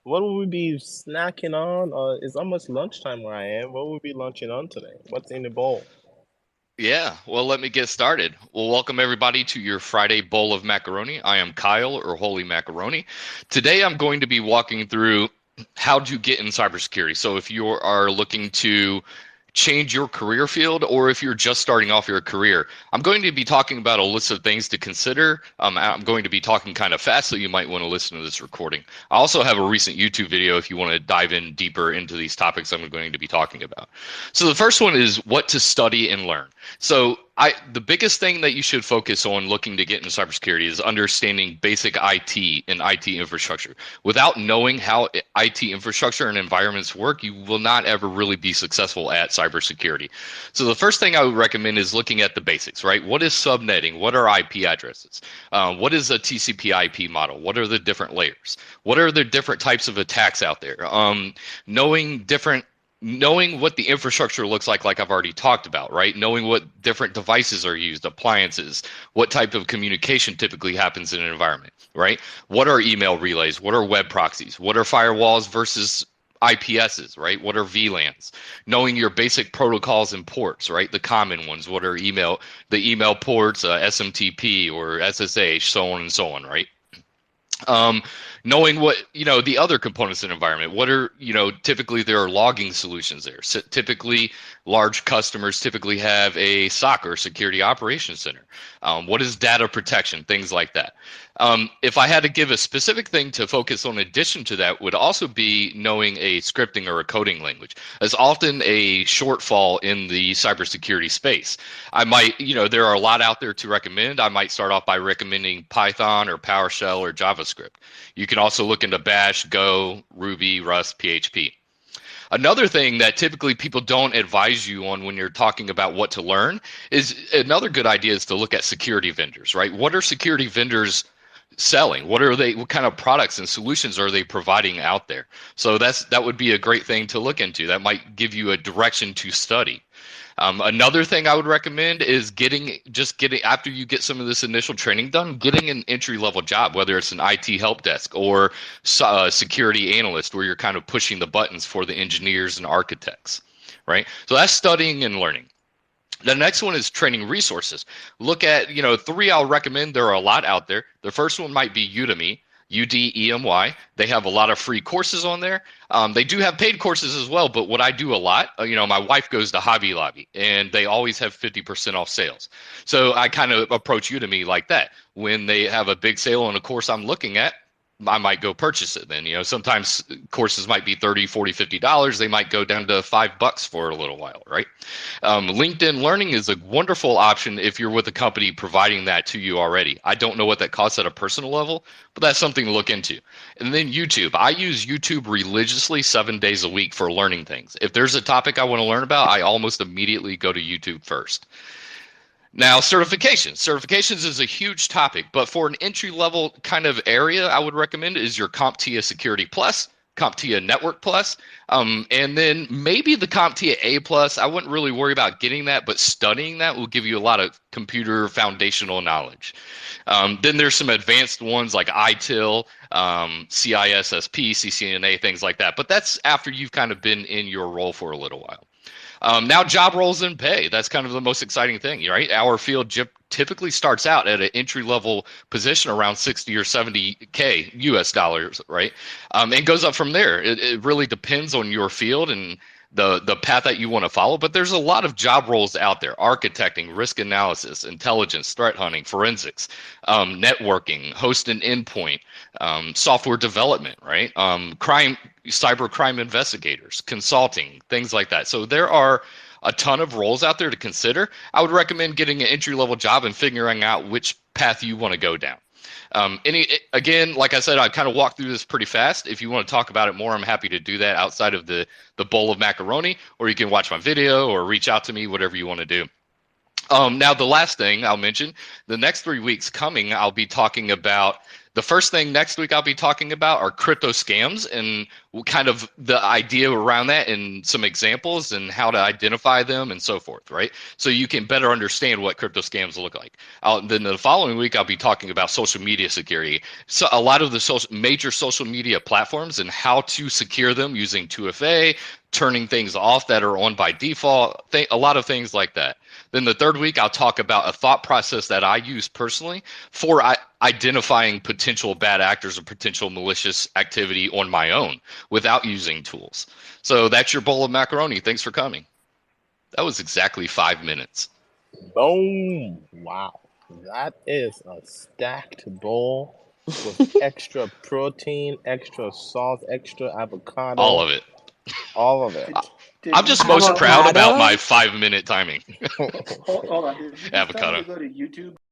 What will we be snacking on? It's almost lunchtime where I am. What will we be lunching on today? What's in the bowl? Yeah, well, let me get started. Well, welcome everybody to your Friday bowl of macaroni. I am Kyle or Holy Macaroni. Today I'm going to be walking through how to get in cybersecurity. So if you are looking to change your career field or if you're just starting off your career, I'm going to be talking about a list of things to consider. I'm going to be talking kind of fast, so you might want to listen to this recording. I also have a recent YouTube video if you want to dive in deeper into these topics I'm going to be talking about. So the first one is what to study and learn. So the biggest thing that you should focus on looking to get into cybersecurity is understanding basic IT and IT infrastructure. Without knowing how IT infrastructure and environments work, you will not ever really be successful at cybersecurity. So the first thing I would recommend is looking at the basics, right? What is subnetting? What are IP addresses? What is a TCP/IP model? What are the different layers? What are the different types of attacks out there? Knowing different knowing what the infrastructure looks like I've already talked about, right? Knowing what different devices are used, appliances, what type of communication typically happens in an environment, right? What are email relays? What are web proxies? What are firewalls versus IPSs, right? What are VLANs? Knowing your basic protocols and ports, right? The common ones. What are the email ports, SMTP or SSH, so on and so on, right? um, Knowing what the other components in the environment. What are typically there are logging solutions there. So typically large customers typically have a SOC or security operations center. What is data protection, things like that. If I had to give a specific thing to focus on in addition to that, would also be knowing a scripting or a coding language. As often a shortfall in the cybersecurity space. I might, there are a lot out there to recommend. I might start off by recommending Python or PowerShell or JavaScript. You can also look into Bash, Go, Ruby, Rust, PHP. Another thing that typically people don't advise you on when you're talking about what to learn is another good idea is to look at security vendors, right? What are security vendors selling? What kind of products and solutions are they providing out there? So that would be a great thing to look into. That might give you a direction to study. Another thing I would recommend is getting after you get some of this initial training done, getting an entry level job, whether it's an IT help desk or security analyst, where you're kind of pushing the buttons for the engineers and architects, right? So that's studying and learning. The next one is training resources. Look at, three I'll recommend. There are a lot out there. The first one might be Udemy, Udemy. They have a lot of free courses on there. They do have paid courses as well, but what I do a lot, my wife goes to Hobby Lobby and they always have 50% off sales. So I kind of approach Udemy like that. When they have a big sale on a course I'm looking at, I might go purchase it then. Sometimes courses might be 30, 40, $50. They might go down to $5 for a little while, right? LinkedIn Learning is a wonderful option if you're with a company providing that to you already. I don't know what that costs at a personal level, but that's something to look into. And then YouTube. I use YouTube religiously 7 days a week for learning things. If there's a topic I want to learn about, I almost immediately go to YouTube first. Now, certifications is a huge topic, but for an entry level kind of area, I would recommend is your CompTIA Security Plus, CompTIA Network Plus, and then maybe the CompTIA A Plus. I wouldn't really worry about getting that, but studying that will give you a lot of computer foundational knowledge. Then there's some advanced ones like ITIL, CISSP, CCNA, things like that. But that's after you've kind of been in your role for a little while. Now, job roles and pay. That's kind of the most exciting thing, right? Our field typically starts out at an entry level position around 60 or 70K US dollars, right? And goes up from there. It really depends on your field and the path that you want to follow. But there's a lot of job roles out there: architecting, risk analysis, intelligence, threat hunting, forensics, networking, host and endpoint, software development, right? Cyber crime investigators, consulting, things like that. So there are a ton of roles out there to consider. I would recommend getting an entry level job and figuring out which path you want to go down. Again, like I said, I kind of walked through this pretty fast. If you want to talk about it more, I'm happy to do that outside of the bowl of macaroni, or you can watch my video or reach out to me, whatever you want to do. Now, the last thing I'll mention, the next 3 weeks coming, I'll be talking about The first thing next week I'll be talking about are crypto scams and kind of the idea around that and some examples and how to identify them and so forth, right? So you can better understand what crypto scams look like. Then the following week I'll be talking about social media security. So a lot of the major social media platforms and how to secure them using 2FA, turning things off that are on by default, a lot of things like that. Then the third week, I'll talk about a thought process that I use personally for identifying potential bad actors or potential malicious activity on my own without using tools. So that's your bowl of macaroni. Thanks for coming. That was exactly 5 minutes. Boom! Wow. That is a stacked bowl with extra protein, extra salt, extra All avocado, of it. all of it. I'm Did you just tell most them proud about Avocado? my 5-minute timing. hold on, did you just tell them Avocado. to go to YouTube